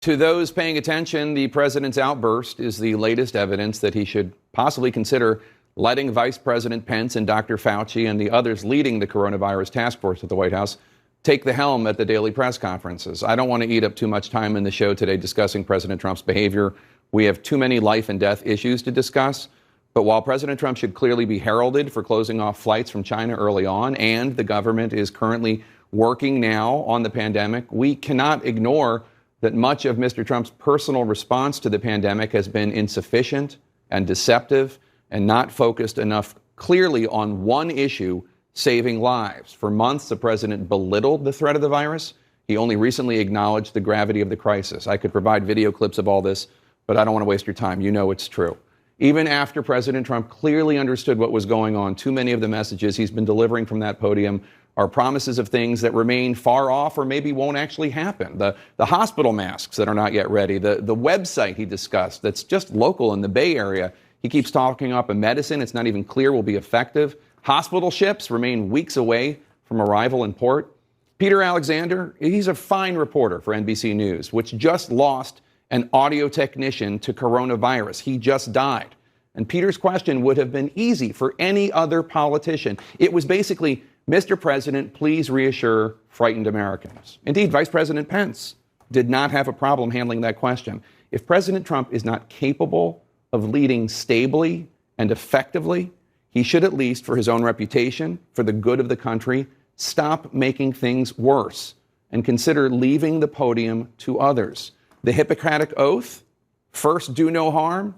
To those paying attention, the president's outburst is the latest evidence that he should possibly consider letting Vice President Pence and Dr. Fauci and the others leading the coronavirus task force at the White House take the helm at the daily press conferences. I don't want to eat up too much time in the show today discussing President Trump's behavior. We have too many life and death issues to discuss. But while President Trump should clearly be heralded for closing off flights from China early on, and the government is currently working now on the pandemic, we cannot ignore that much of Mr. Trump's personal response to the pandemic has been insufficient and deceptive and not focused enough clearly on one issue, saving lives. For months, the president belittled the threat of the virus. He only recently acknowledged the gravity of the crisis. I could provide video clips of all this, but I don't want to waste your time. You know it's true. Even after President Trump clearly understood what was going on, too many of the messages he's been delivering from that podium are promises of things that remain far off or maybe won't actually happen. The hospital masks that are not yet ready, the website he discussed that's just local in the Bay Area. He keeps talking up a medicine it's not even clear will be effective. Hospital ships remain weeks away from arrival in port. Peter Alexander, he's a fine reporter for NBC News, which just lost an audio technician to coronavirus. He just died. And Peter's question would have been easy for any other politician. It was basically, Mr. President, please reassure frightened Americans. Indeed, Vice President Pence did not have a problem handling that question. If President Trump is not capable of leading stably and effectively, he should at least, for his own reputation, for the good of the country, stop making things worse and consider leaving the podium to others. The Hippocratic Oath, first do no harm,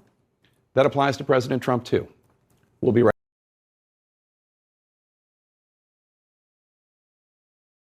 that applies to President Trump too. We'll be right back.